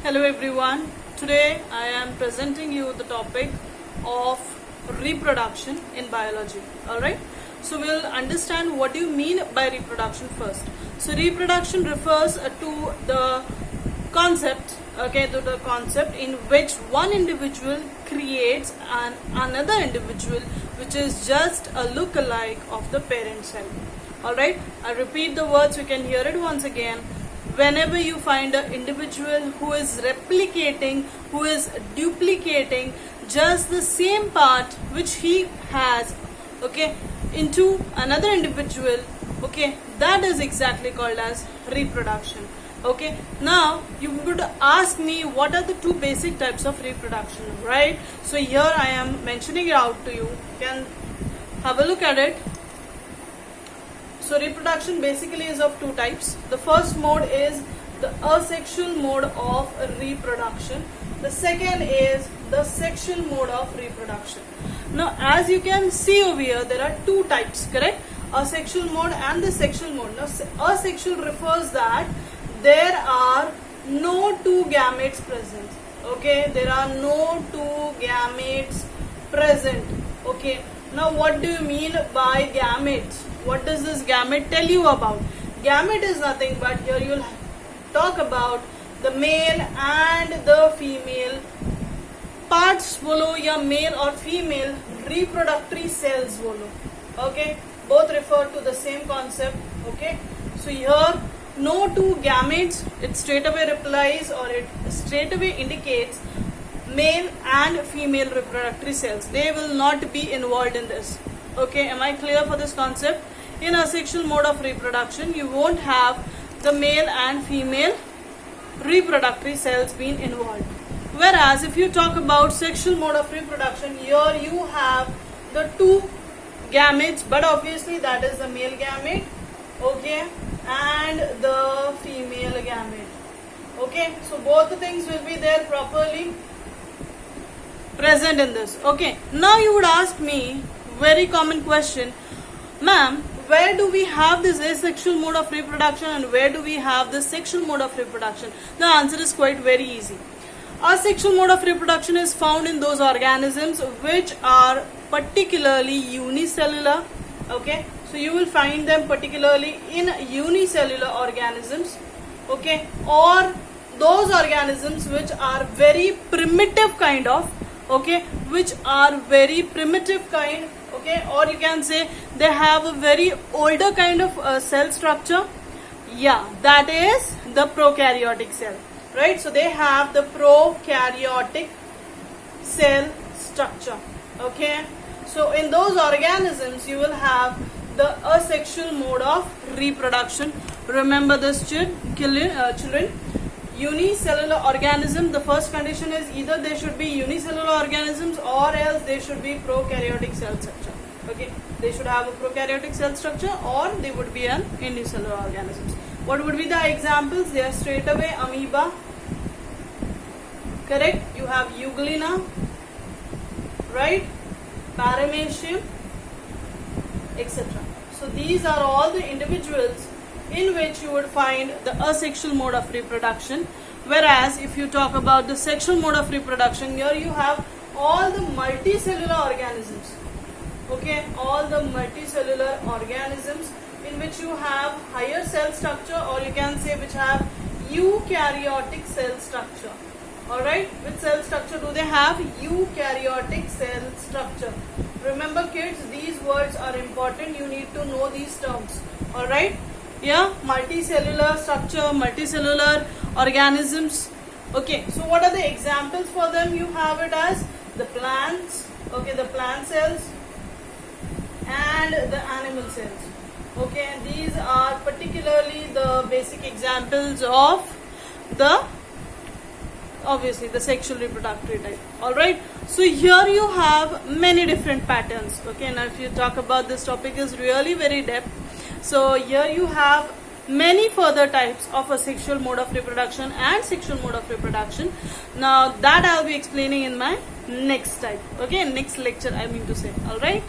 Hello everyone. Today I am presenting you the topic of reproduction in biology. Alright. So we'll understand what do you mean by reproduction first. So reproduction refers to the concept, to the concept in which one individual creates another individual which is just a look-alike of the parent cell. Alright. I repeat the words, you can hear it once again. Whenever you find an individual who is replicating, who is duplicating just the same part which he has, into another individual, that is exactly called as reproduction. Now you would ask me what are the two basic types of reproduction, right? So here I am mentioning it out to you. You can have a look at it. So reproduction basically is of two types. The first mode is the asexual mode of reproduction. The second is the sexual mode of reproduction. Now as you can see over here, there are two types, correct? Asexual mode and the sexual mode. Now asexual refers that there are no two gametes present. There are no two gametes present. Now what do you mean by gametes? What does this gamete tell you about? Gamete is nothing but here you'll talk about the male and the female parts bolo ya male or female reproductory cells bolo. Both refer to the same concept. So here no two gametes, it straight away replies or it straight away indicates male and female reproductory cells. They will not be involved in this. Am I clear for this concept? In asexual mode of reproduction, you won't have the male and female reproductory cells being involved. Whereas if you talk about sexual mode of reproduction, here you have the two gametes, but obviously that is the male gamete, and the female gamete. So both the things will be there properly present in this. Now you would ask me very common question, ma'am, where do we have this asexual mode of reproduction and where do we have the sexual mode of reproduction? The answer is quite very easy. Asexual mode of reproduction is found in those organisms which are particularly unicellular. So you will find them particularly in unicellular organisms, or those organisms which are very primitive kind of, which are very primitive kind, or you can say they have a very older kind of cell structure. That is the prokaryotic cell, right? So they have the prokaryotic cell structure. So in those organisms you will have the asexual mode of reproduction. Remember this, children. Unicellular organism, the first condition is either they should be unicellular organisms or else they should be prokaryotic cell structure. They should have a prokaryotic cell structure or they would be an unicellular organisms. What would be the examples? They are straight away amoeba, correct? You have euglena, right? Paramecium, etc. So these are all the individuals in which you would find the asexual mode of reproduction. Whereas if you talk about the sexual mode of reproduction, here you have all the multicellular organisms. All the multicellular organisms in which you have higher cell structure, or you can say which have eukaryotic cell structure. Alright, which cell structure do they have? Eukaryotic cell structure. Remember kids, these words are important, you need to know these terms. Alright, multicellular structure, multicellular organisms. So what are the examples for them? You have it as the plants, the plant cells and the animal cells. These are particularly the basic examples of the obviously the sexual reproductory type. Alright, so here you have many different patterns. Now if you talk about this topic is really very depth. So here you have many further types of asexual mode of reproduction and sexual mode of reproduction. Now that I'll be explaining in my next type. Next lecture I mean to say. Alright.